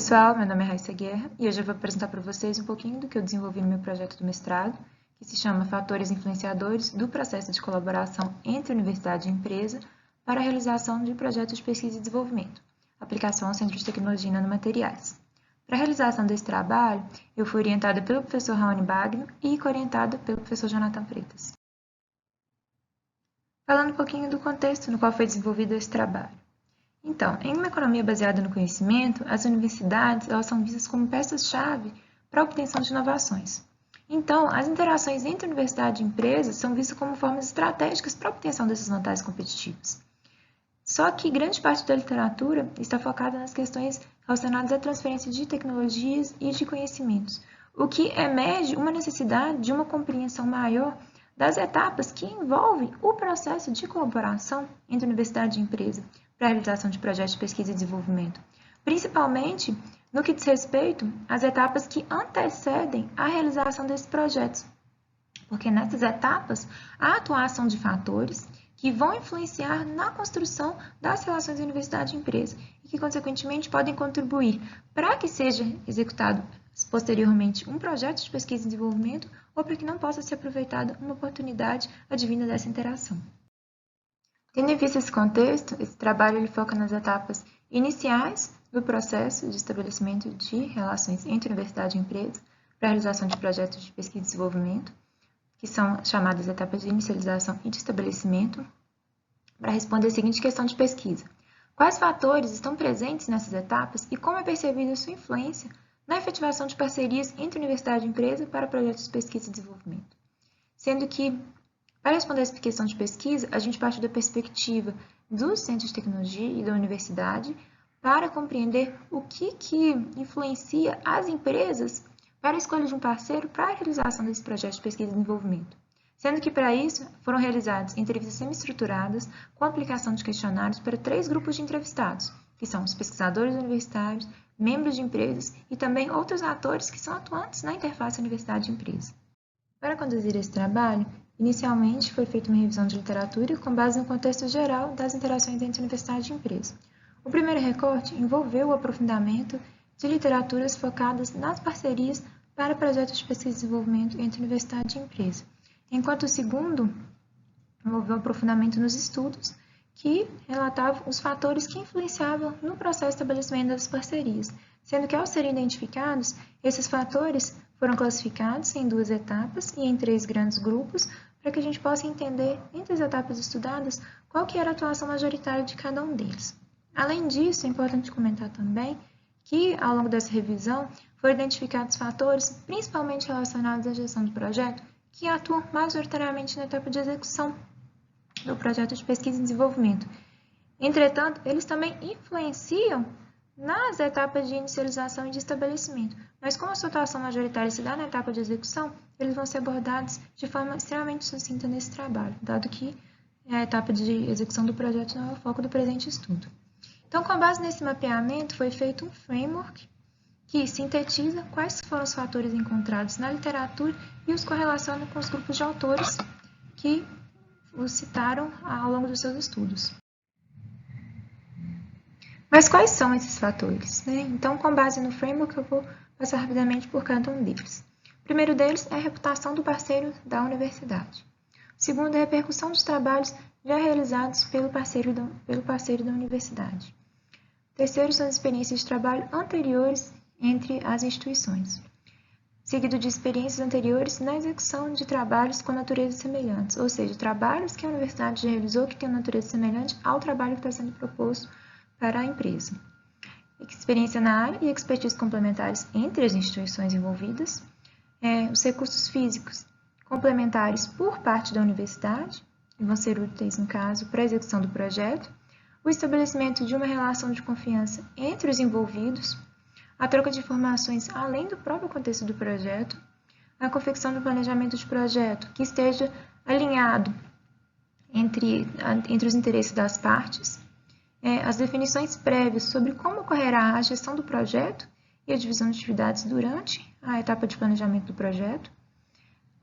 pessoal, meu nome é Raíssa Guerra e hoje eu vou apresentar para vocês um pouquinho do que eu desenvolvi no meu projeto do mestrado, que se chama Fatores Influenciadores do Processo de Colaboração entre Universidade e Empresa para a realização de projetos de pesquisa e desenvolvimento, aplicação ao Centro de Tecnologia e Nanomateriais. Para a realização desse trabalho, eu fui orientada pelo professor Raoni Bagno e co-orientada pelo professor Jonathan Freitas. Falando um pouquinho do contexto no qual foi desenvolvido esse trabalho. Então, em uma economia baseada no conhecimento, as universidades elas são vistas como peças-chave para a obtenção de inovações. Então, as interações entre universidade e empresas são vistas como formas estratégicas para a obtenção dessas vantagens competitivas. Só que grande parte da literatura está focada nas questões relacionadas à transferência de tecnologias e de conhecimentos, o que emerge uma necessidade de uma compreensão maior das etapas que envolvem o processo de colaboração entre universidade e empresa para a realização de projetos de pesquisa e desenvolvimento, principalmente no que diz respeito às etapas que antecedem a realização desses projetos, porque nessas etapas há atuação de fatores que vão influenciar na construção das relações universidade e empresa e que, consequentemente, podem contribuir para que seja executado posteriormente um projeto de pesquisa e desenvolvimento ou para que não possa ser aproveitada uma oportunidade advinda dessa interação. Tendo em vista esse contexto, esse trabalho ele foca nas etapas iniciais do processo de estabelecimento de relações entre universidade e empresa para a realização de projetos de pesquisa e desenvolvimento, que são chamadas etapas de inicialização e de estabelecimento, para responder a seguinte questão de pesquisa. Quais fatores estão presentes nessas etapas e como é percebida sua influência na efetivação de parcerias entre universidade e empresa para projetos de pesquisa e desenvolvimento? Sendo que, para responder essa questão de pesquisa, a gente parte da perspectiva dos centros de tecnologia e da universidade para compreender o que influencia as empresas para a escolha de um parceiro para a realização desse projeto de pesquisa e desenvolvimento. Sendo que, para isso, foram realizadas entrevistas semi-estruturadas com aplicação de questionários para 3 grupos de entrevistados, que são os pesquisadores universitários, membros de empresas e também outros atores que são atuantes na interface universidade-empresa. Para conduzir esse trabalho, inicialmente foi feita uma revisão de literatura com base no contexto geral das interações entre universidade e empresa. O primeiro recorte envolveu o aprofundamento de literaturas focadas nas parcerias para projetos de pesquisa e desenvolvimento entre universidade e empresa, enquanto o segundo envolveu o aprofundamento nos estudos que relatavam os fatores que influenciavam no processo de estabelecimento das parcerias, sendo que, ao serem identificados, esses fatores foram classificados em 2 etapas e em 3 grandes grupos, para que a gente possa entender, entre as etapas estudadas, qual que era a atuação majoritária de cada um deles. Além disso, é importante comentar também que, ao longo dessa revisão, foram identificados fatores, principalmente relacionados à gestão do projeto, que atuam majoritariamente na etapa de execução do projeto de pesquisa e desenvolvimento. Entretanto, eles também influenciam nas etapas de inicialização e de estabelecimento, mas como a sua atuação majoritária se dá na etapa de execução, eles vão ser abordados de forma extremamente sucinta nesse trabalho, dado que a etapa de execução do projeto não é o foco do presente estudo. Então, com base nesse mapeamento, foi feito um framework que sintetiza quais foram os fatores encontrados na literatura e os correlaciona com os grupos de autores que os citaram ao longo dos seus estudos. Mas quais são esses fatores? Então, com base no framework, eu vou passar rapidamente por cada um deles. O primeiro deles é a reputação do parceiro da universidade. O segundo é a repercussão dos trabalhos já realizados pelo parceiro da universidade. O terceiro são as experiências de trabalho anteriores entre as instituições, seguido de experiências anteriores na execução de trabalhos com natureza semelhantes, ou seja, trabalhos que a universidade já realizou que têm natureza semelhante ao trabalho que está sendo proposto para a empresa. Experiência na área e expertise complementares entre as instituições envolvidas, os recursos físicos complementares por parte da universidade, que vão ser úteis, no caso, para a execução do projeto, o estabelecimento de uma relação de confiança entre os envolvidos, a troca de informações além do próprio contexto do projeto, a confecção do planejamento de projeto que esteja alinhado entre os interesses das partes, as definições prévias sobre como ocorrerá a gestão do projeto e a divisão de atividades durante a etapa de planejamento do projeto,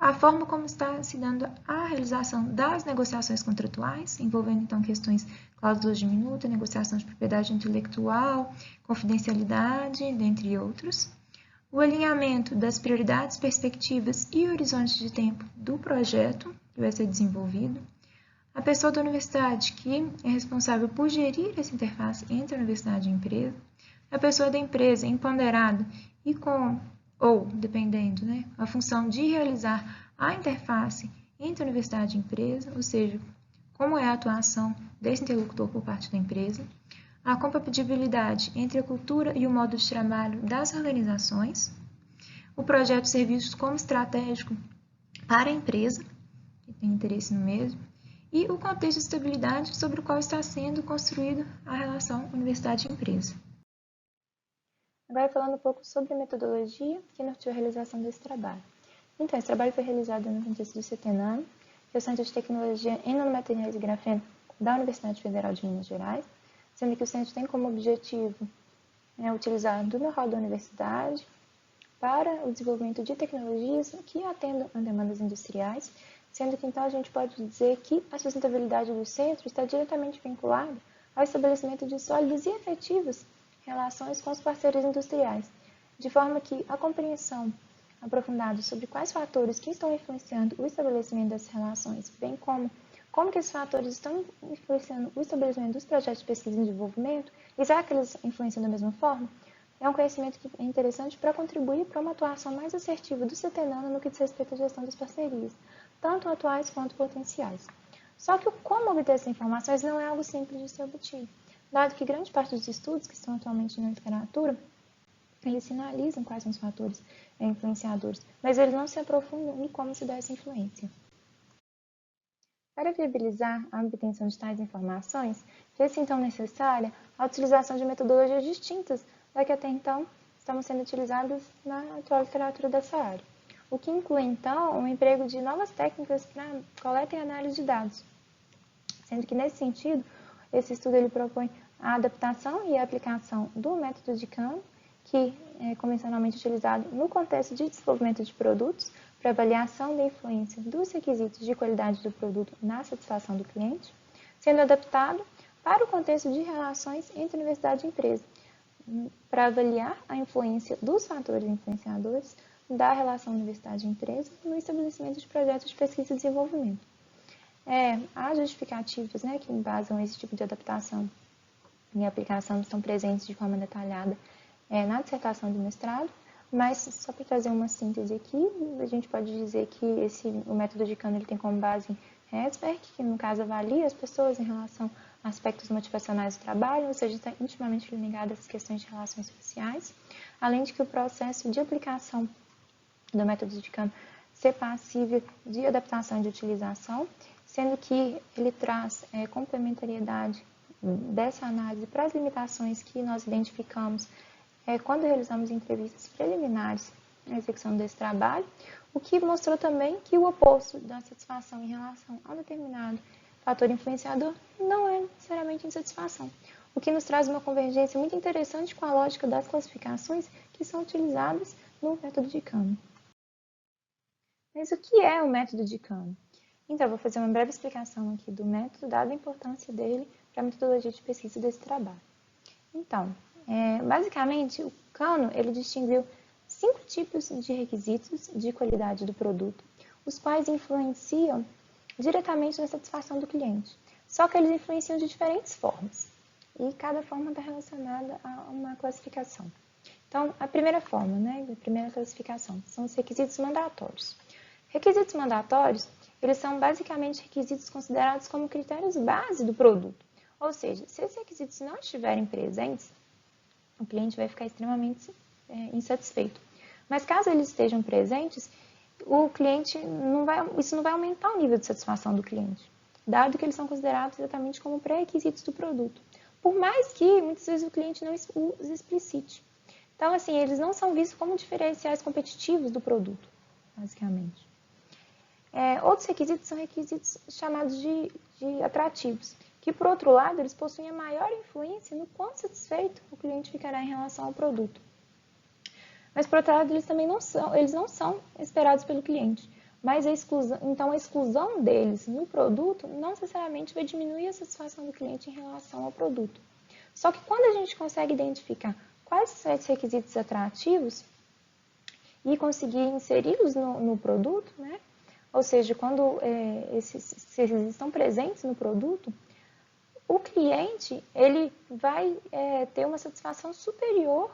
a forma como está se dando a realização das negociações contratuais, envolvendo então questões cláusulas de minuta, negociação de propriedade intelectual, confidencialidade, dentre outros. O alinhamento das prioridades, perspectivas e horizontes de tempo do projeto que vai ser desenvolvido. A pessoa da universidade que é responsável por gerir essa interface entre a universidade e a empresa. A pessoa da empresa empoderada e dependendo, a função de realizar a interface entre a universidade e a empresa, ou seja, como é a atuação desse interlocutor por parte da empresa. A compatibilidade entre a cultura e o modo de trabalho das organizações. O projeto ser visto como estratégico para a empresa, que tem interesse no mesmo. E o contexto de estabilidade sobre o qual está sendo construída a relação universidade-empresa. Agora falando um pouco sobre a metodologia que norteou a realização desse trabalho. Então, esse trabalho foi realizado no contexto do CETENAM, que é o Centro de Tecnologia em Nanomateriais e Grafeno da Universidade Federal de Minas Gerais, sendo que o centro tem como objetivo utilizar do know-how da universidade para o desenvolvimento de tecnologias que atendam a demandas industriais, sendo que então a gente pode dizer que a sustentabilidade do centro está diretamente vinculada ao estabelecimento de sólidas e efetivas relações com os parceiros industriais, de forma que a compreensão aprofundada sobre quais fatores que estão influenciando o estabelecimento dessas relações, bem como que esses fatores estão influenciando o estabelecimento dos projetos de pesquisa e desenvolvimento, e será que eles influenciam da mesma forma? É um conhecimento que é interessante para contribuir para uma atuação mais assertiva do CETENAM no que diz respeito à gestão das parcerias, tanto atuais quanto potenciais. Só que como obter essas informações não é algo simples de ser obtido, dado que grande parte dos estudos que estão atualmente na literatura, eles sinalizam quais são os fatores influenciadores, mas eles não se aprofundam em como se dá essa influência. Para viabilizar a obtenção de tais informações, fez-se então necessária a utilização de metodologias distintas da que até então estavam sendo utilizadas na atual literatura dessa área, o que inclui então o emprego de novas técnicas para coleta e análise de dados, sendo que nesse sentido, esse estudo ele propõe a adaptação e a aplicação do método de Kahn, que é convencionalmente utilizado no contexto de desenvolvimento de produtos, para avaliação da influência dos requisitos de qualidade do produto na satisfação do cliente, sendo adaptado para o contexto de relações entre universidade e empresa, para avaliar a influência dos fatores influenciadores da relação universidade e empresa no estabelecimento de projetos de pesquisa e desenvolvimento. Há justificativas que embasam esse tipo de adaptação e aplicação estão presentes de forma detalhada na dissertação de mestrado, mas só para trazer uma síntese aqui, a gente pode dizer que o método de Kahn ele tem como base Herzberg, que no caso avalia as pessoas em relação a aspectos motivacionais do trabalho, ou seja, está intimamente ligado a essas questões de relações sociais, além de que o processo de aplicação do método de Kahn ser passível de adaptação e de utilização, sendo que ele traz complementariedade dessa análise para as limitações que nós identificamos quando realizamos entrevistas preliminares na execução desse trabalho, o que mostrou também que o oposto da satisfação em relação a um determinado fator influenciador não é necessariamente insatisfação, o que nos traz uma convergência muito interessante com a lógica das classificações que são utilizadas no método de Kahn. Mas o que é o método de Kahn? Então, eu vou fazer uma breve explicação aqui do método, dada a importância dele para a metodologia de pesquisa desse trabalho. Então, basicamente, o Kahn ele distinguiu 5 tipos de requisitos de qualidade do produto, os quais influenciam diretamente na satisfação do cliente. Só que eles influenciam de diferentes formas, e cada forma está relacionada a uma classificação. Então, a primeira forma, a primeira classificação, são os requisitos mandatórios. Requisitos mandatórios, eles são basicamente requisitos considerados como critérios base do produto. Ou seja, se esses requisitos não estiverem presentes, o cliente vai ficar extremamente insatisfeito. Mas caso eles estejam presentes, o cliente isso não vai aumentar o nível de satisfação do cliente, dado que eles são considerados exatamente como pré-requisitos do produto. Por mais que muitas vezes o cliente não os explicite. Então, assim, eles não são vistos como diferenciais competitivos do produto, basicamente. Outros requisitos são requisitos chamados de atrativos, que, por outro lado, eles possuem a maior influência no quão satisfeito o cliente ficará em relação ao produto. Mas, por outro lado, eles não são esperados pelo cliente, mas então a exclusão deles no produto não necessariamente vai diminuir a satisfação do cliente em relação ao produto. Só que quando a gente consegue identificar quais são esses requisitos atrativos e conseguir inseri-los no produto, né? Ou seja, quando esses requisitos estão presentes no produto, o cliente ele vai ter uma satisfação superior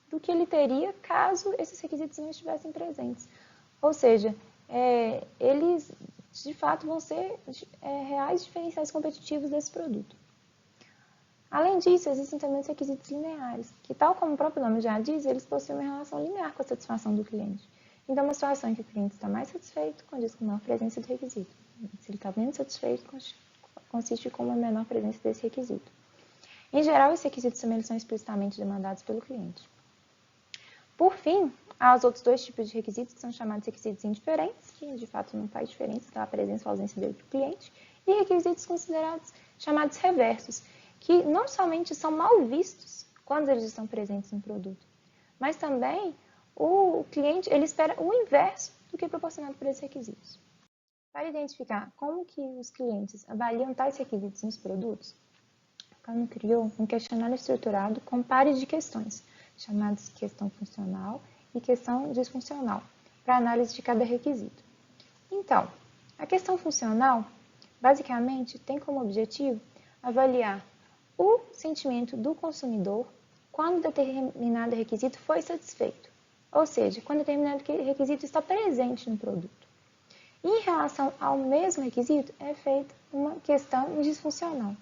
do que ele teria caso esses requisitos não estivessem presentes. Ou seja, eles de fato vão ser reais diferenciais competitivos desse produto. Além disso, existem também os requisitos lineares, que tal como o próprio nome já diz, eles possuem uma relação linear com a satisfação do cliente. Então, uma situação em que o cliente está mais satisfeito condiz com maior presença do requisito. Se ele está menos satisfeito, consiste com uma menor presença desse requisito. Em geral, esses requisitos também são explicitamente demandados pelo cliente. Por fim, há os outros dois tipos de requisitos, que são chamados requisitos indiferentes, que de fato não faz diferença da presença ou ausência dele para o cliente, e requisitos considerados chamados reversos, que não somente são mal vistos quando eles estão presentes no produto, mas também o cliente ele espera o inverso do que é proporcionado por esses requisitos. Para identificar como que os clientes avaliam tais requisitos nos produtos, o Kahneman criou um questionário estruturado com pares de questões, chamadas questão funcional e questão disfuncional, para análise de cada requisito. Então, a questão funcional, basicamente, tem como objetivo avaliar o sentimento do consumidor quando determinado requisito foi satisfeito, ou seja, quando determinado requisito está presente no produto. E em relação ao mesmo requisito, é feita uma questão disfuncional,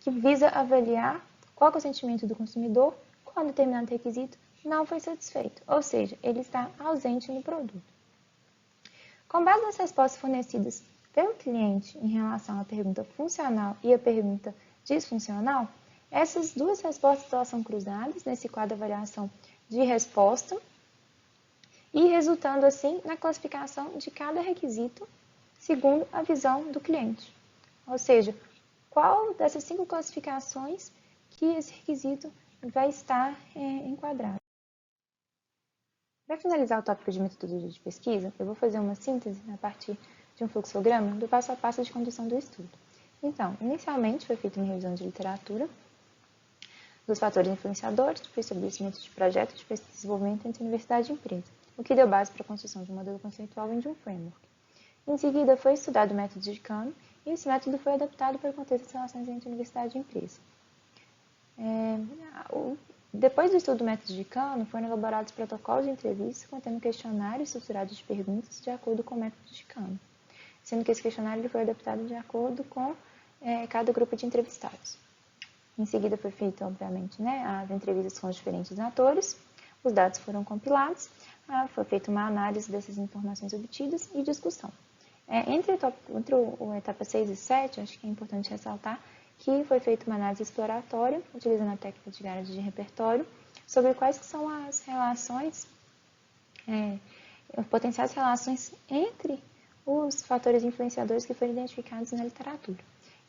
que visa avaliar qual é o sentimento do consumidor quando determinado requisito não foi satisfeito, ou seja, ele está ausente no produto. Com base nas respostas fornecidas pelo cliente em relação à pergunta funcional e à pergunta disfuncional, essas duas respostas são cruzadas nesse quadro de avaliação de resposta e resultando assim na classificação de cada requisito segundo a visão do cliente. Ou seja, qual dessas 5 classificações que esse requisito vai estar enquadrado. Para finalizar o tópico de metodologia de pesquisa, eu vou fazer uma síntese a partir de um fluxograma do passo a passo de condução do estudo. Então, inicialmente foi feita uma revisão de literatura, dos fatores influenciadores para o estabelecimento de projetos de pesquisa e desenvolvimento entre universidade e empresa, o que deu base para a construção de um modelo conceitual e de um framework. Em seguida, foi estudado o método de Kahneman, e esse método foi adaptado para o contexto das relações entre universidade e empresa. Depois do estudo do método de Kahneman, foram elaborados protocolos de entrevista contendo questionários estruturados de perguntas de acordo com o método de Kahneman, sendo que esse questionário foi adaptado de acordo com cada grupo de entrevistados. Em seguida foi feita, obviamente, as entrevistas com os diferentes atores, os dados foram compilados, foi feita uma análise dessas informações obtidas e discussão. Entre a etapa 6 e 7, acho que é importante ressaltar que foi feita uma análise exploratória, utilizando a técnica de garagem de repertório, sobre quais são as relações, potenciais relações entre os fatores influenciadores que foram identificados na literatura.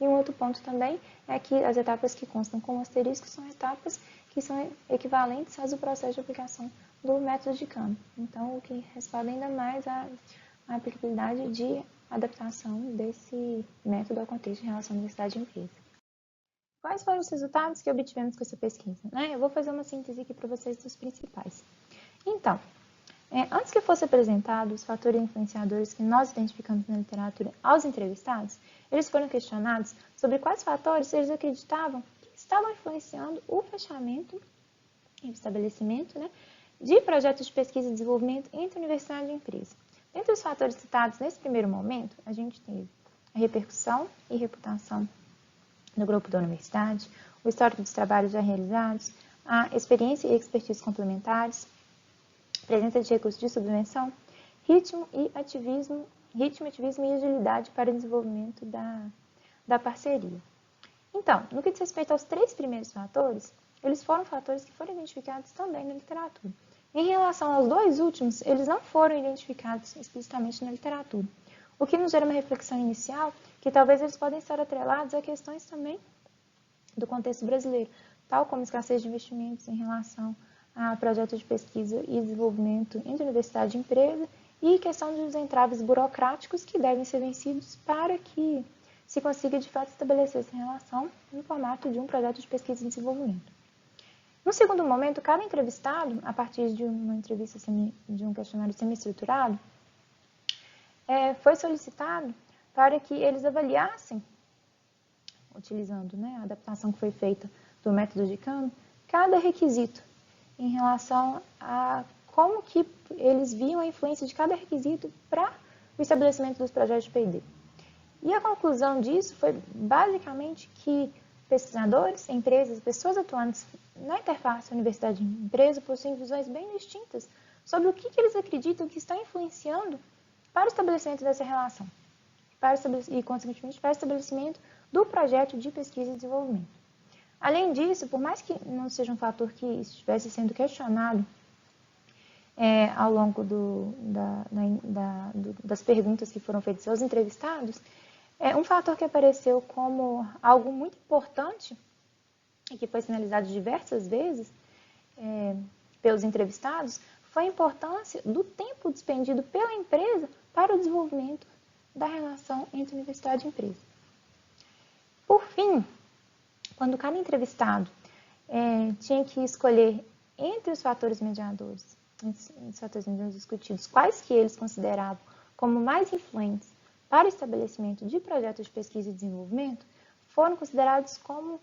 E um outro ponto também é que as etapas que constam com asterisco são etapas que são equivalentes às do processo de aplicação do método de Kahneman. Então, o que respalda ainda mais a aplicabilidade de adaptação desse método ao contexto de relação universidade e empresa. Quais foram os resultados que obtivemos com essa pesquisa? Eu vou fazer uma síntese aqui para vocês dos principais. Então, antes que fossem apresentados os fatores influenciadores que nós identificamos na literatura aos entrevistados, eles foram questionados sobre quais fatores eles acreditavam que estavam influenciando o fechamento e o estabelecimento de projetos de pesquisa e desenvolvimento entre universidade e empresa. Dentre os fatores citados nesse primeiro momento, a gente teve a repercussão e reputação do grupo da universidade, o histórico dos trabalhos já realizados, a experiência e expertise complementares, presença de recursos de subvenção, ritmo, ativismo e agilidade para o desenvolvimento da parceria. Então, no que diz respeito aos 3 primeiros fatores, eles foram fatores que foram identificados também na literatura. Em relação aos 2 últimos, eles não foram identificados explicitamente na literatura, o que nos gera uma reflexão inicial que talvez eles podem estar atrelados a questões também do contexto brasileiro, tal como escassez de investimentos em relação a projetos de pesquisa e desenvolvimento entre universidade e empresa e questão dos entraves burocráticos que devem ser vencidos para que se consiga de fato estabelecer essa relação no formato de um projeto de pesquisa e desenvolvimento. No segundo momento, cada entrevistado, a partir de uma entrevista de um questionário semi-estruturado, foi solicitado para que eles avaliassem, utilizando a adaptação que foi feita do método de Kano, cada requisito em relação a como que eles viam a influência de cada requisito para o estabelecimento dos projetos de P&D. E a conclusão disso foi basicamente que pesquisadores, empresas, pessoas atuantes na interface universidade-empresa possuem visões bem distintas sobre o que eles acreditam que está influenciando para o estabelecimento dessa relação e, consequentemente, para o estabelecimento do projeto de pesquisa e desenvolvimento. Além disso, por mais que não seja um fator que estivesse sendo questionado ao longo das perguntas que foram feitas aos entrevistados, um fator que apareceu como algo muito importante e que foi sinalizado diversas vezes pelos entrevistados foi a importância do tempo despendido pela empresa para o desenvolvimento da relação entre universidade e empresa. Por fim, quando cada entrevistado tinha que escolher entre os fatores mediadores discutidos, quais que eles consideravam como mais influentes para o estabelecimento de projetos de pesquisa e desenvolvimento, foram considerados como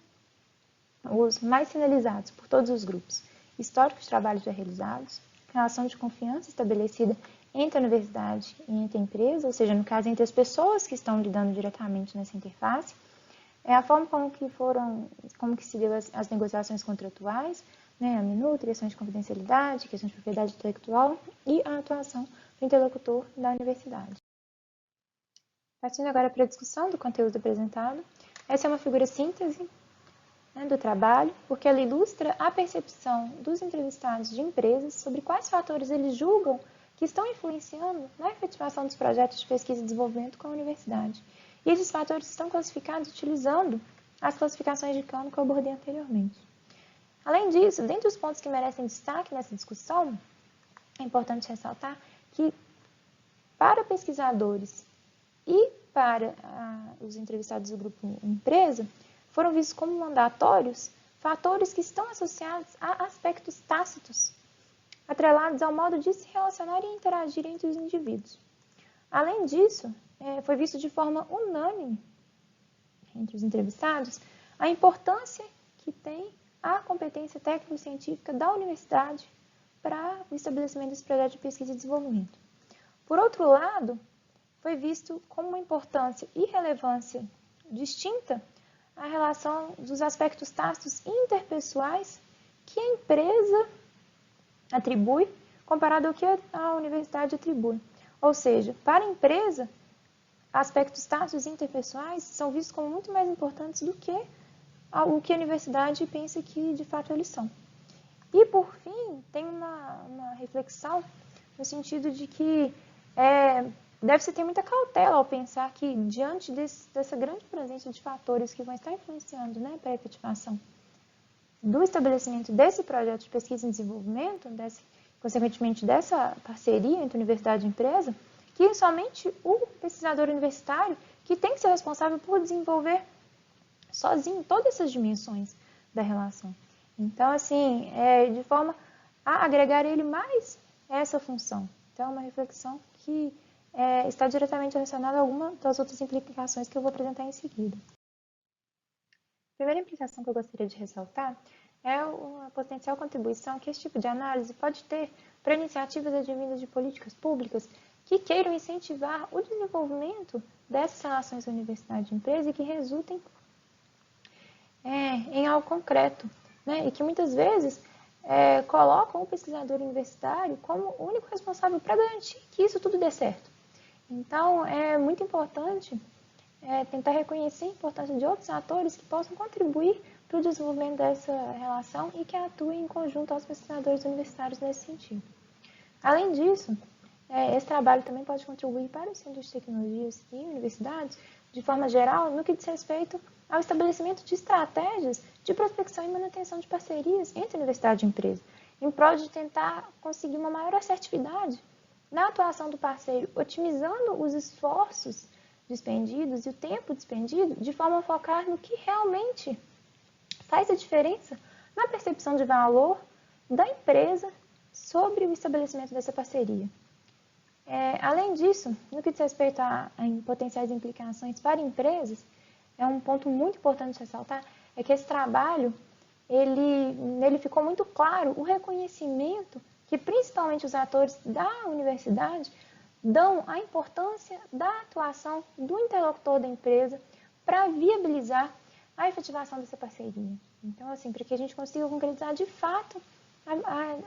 os mais sinalizados por todos os grupos: histórico de trabalhos já realizados, relação de confiança estabelecida entre a universidade e entre a empresa, ou seja, no caso, entre as pessoas que estão lidando diretamente nessa interface, a forma como que se deu as negociações contratuais, a minuta, questões de confidencialidade, questões de propriedade intelectual e a atuação do interlocutor da universidade. Partindo agora para a discussão do conteúdo apresentado, essa é uma figura síntese do trabalho, porque ela ilustra a percepção dos entrevistados de empresas sobre quais fatores eles julgam que estão influenciando na efetivação dos projetos de pesquisa e desenvolvimento com a universidade. E esses fatores estão classificados utilizando as classificações de Kano que eu abordei anteriormente. Além disso, dentre os pontos que merecem destaque nessa discussão, é importante ressaltar que para pesquisadores e para os entrevistados do grupo empresa, foram vistos como mandatórios fatores que estão associados a aspectos tácitos, atrelados ao modo de se relacionar e interagir entre os indivíduos. Além disso, foi visto de forma unânime entre os entrevistados a importância que tem a competência técnico-científica da universidade para o estabelecimento desse projeto de pesquisa e desenvolvimento. Por outro lado, foi visto como uma importância e relevância distinta a relação dos aspectos tácitos interpessoais que a empresa atribui comparado ao que a universidade atribui. Ou seja, para a empresa, aspectos tácitos interpessoais são vistos como muito mais importantes do que o que a universidade pensa que de fato eles são. E por fim, tem uma reflexão no sentido de que deve-se ter muita cautela ao pensar que, diante dessa grande presença de fatores que vão estar influenciando para a efetivação do estabelecimento desse projeto de pesquisa e desenvolvimento, consequentemente dessa parceria entre universidade e empresa, que somente o pesquisador universitário que tem que ser responsável por desenvolver sozinho todas essas dimensões da relação. Então, assim, de forma a agregar ele mais essa função. Então, é uma reflexão que está diretamente relacionada a alguma das outras implicações que eu vou apresentar em seguida. A primeira implicação que eu gostaria de ressaltar é a potencial contribuição que esse tipo de análise pode ter para iniciativas advindas de políticas públicas que queiram incentivar o desenvolvimento dessas relações universidade e empresa e que resultem em algo concreto, e que muitas vezes colocam o pesquisador universitário como o único responsável para garantir que isso tudo dê certo. Então, é muito importante tentar reconhecer a importância de outros atores que possam contribuir para o desenvolvimento dessa relação e que atuem em conjunto aos pesquisadores universitários nesse sentido. Além disso, esse trabalho também pode contribuir para os centros de tecnologias e universidades, de forma geral, no que diz respeito ao estabelecimento de estratégias de prospecção e manutenção de parcerias entre universidade e empresa, em prol de tentar conseguir uma maior assertividade na atuação do parceiro, otimizando os esforços despendidos e o tempo despendido, de forma a focar no que realmente faz a diferença na percepção de valor da empresa sobre o estabelecimento dessa parceria. Além disso, no que diz respeito a potenciais implicações para empresas, um ponto muito importante ressaltar é que esse trabalho, nele ficou muito claro o reconhecimento que principalmente os atores da universidade dão à importância da atuação do interlocutor da empresa para viabilizar a efetivação dessa parceria. Então, assim, para que a gente consiga concretizar de fato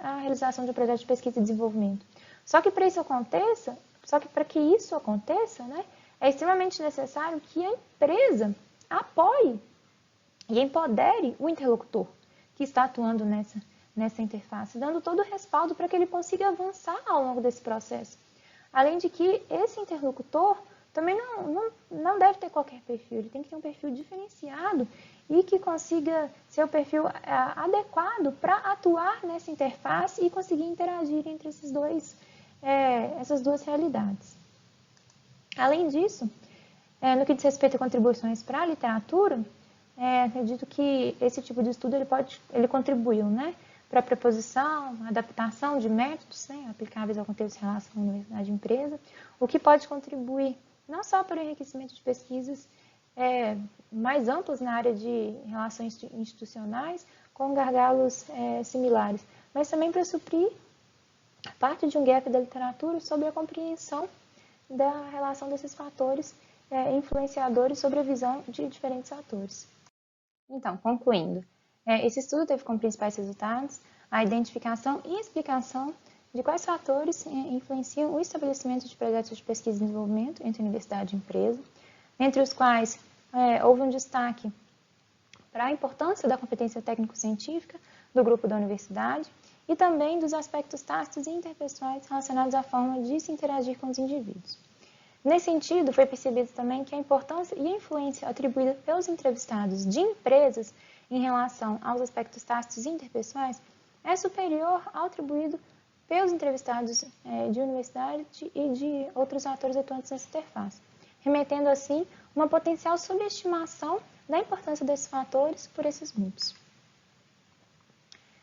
a realização de um projeto de pesquisa e desenvolvimento. Só que para que isso aconteça, né, é extremamente necessário que a empresa apoie e empodere o interlocutor que está atuando nessa interface, dando todo o respaldo para que ele consiga avançar ao longo desse processo. Além de que esse interlocutor também não deve ter qualquer perfil, ele tem que ter um perfil diferenciado e que consiga ser o perfil adequado para atuar nessa interface e conseguir interagir entre essas duas realidades. Além disso, no que diz respeito a contribuições para a literatura, acredito que esse tipo de estudo ele contribuiu, né, para a proposição, adaptação de métodos, né, aplicáveis ao contexto de relação universidade-empresa, o que pode contribuir não só para o enriquecimento de pesquisas mais amplas na área de relações institucionais, com gargalos similares, mas também para suprir parte de um gap da literatura sobre a compreensão da relação desses fatores influenciadores sobre a visão de diferentes atores. Então, concluindo, esse estudo teve como principais resultados a identificação e explicação de quais fatores influenciam o estabelecimento de projetos de pesquisa e desenvolvimento entre universidade e empresa, entre os quais houve um destaque para a importância da competência técnico-científica do grupo da universidade e também dos aspectos tácitos e interpessoais relacionados à forma de se interagir com os indivíduos. Nesse sentido, foi percebido também que a importância e a influência atribuída pelos entrevistados de empresas em relação aos aspectos tácitos e interpessoais é superior ao atribuído pelos entrevistados de universidade e de outros atores atuantes nessa interface, remetendo assim uma potencial subestimação da importância desses fatores por esses grupos.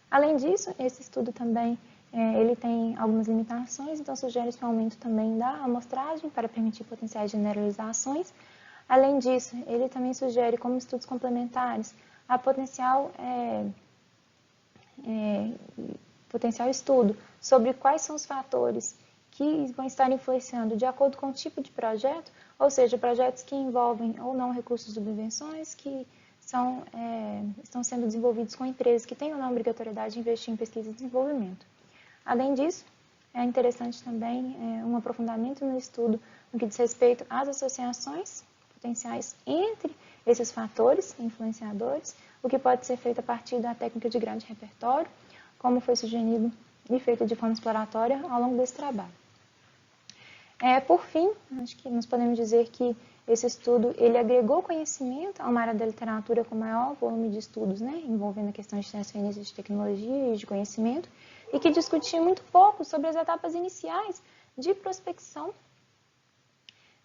Além disso, esse estudo também ele tem algumas limitações, então sugere esse aumento também da amostragem para permitir potenciais generalizações. Além disso, ele também sugere como estudos complementares a potencial estudo sobre quais são os fatores que vão estar influenciando de acordo com o tipo de projeto, ou seja, projetos que envolvem ou não recursos de subvenções, que estão sendo desenvolvidos com empresas que têm ou não obrigatoriedade de investir em pesquisa e desenvolvimento. Além disso, é interessante também um aprofundamento no estudo no que diz respeito às associações potenciais entre esses fatores influenciadores, o que pode ser feito a partir da técnica de grande repertório, como foi sugerido e feito de forma exploratória ao longo desse trabalho. Por fim, acho que nós podemos dizer que esse estudo ele agregou conhecimento a uma área da literatura com maior volume de estudos, né, envolvendo a questão de transferência de tecnologia e de conhecimento, e que discutia muito pouco sobre as etapas iniciais de prospecção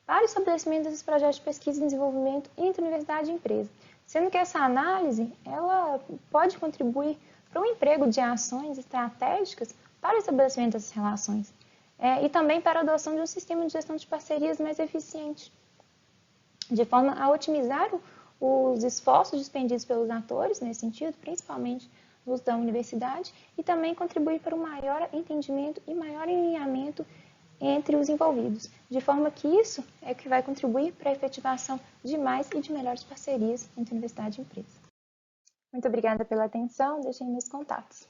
para o estabelecimento desses projetos de pesquisa e desenvolvimento entre universidade e empresa, sendo que essa análise ela pode contribuir para o emprego de ações estratégicas para o estabelecimento dessas relações e também para a adoção de um sistema de gestão de parcerias mais eficiente, de forma a otimizar os esforços despendidos pelos atores, nesse sentido, principalmente os da universidade, e também contribuir para um maior entendimento e maior alinhamento entre os envolvidos, de forma que isso é o que vai contribuir para a efetivação de mais e de melhores parcerias entre universidade e empresa. Muito obrigada pela atenção, deixem meus contatos.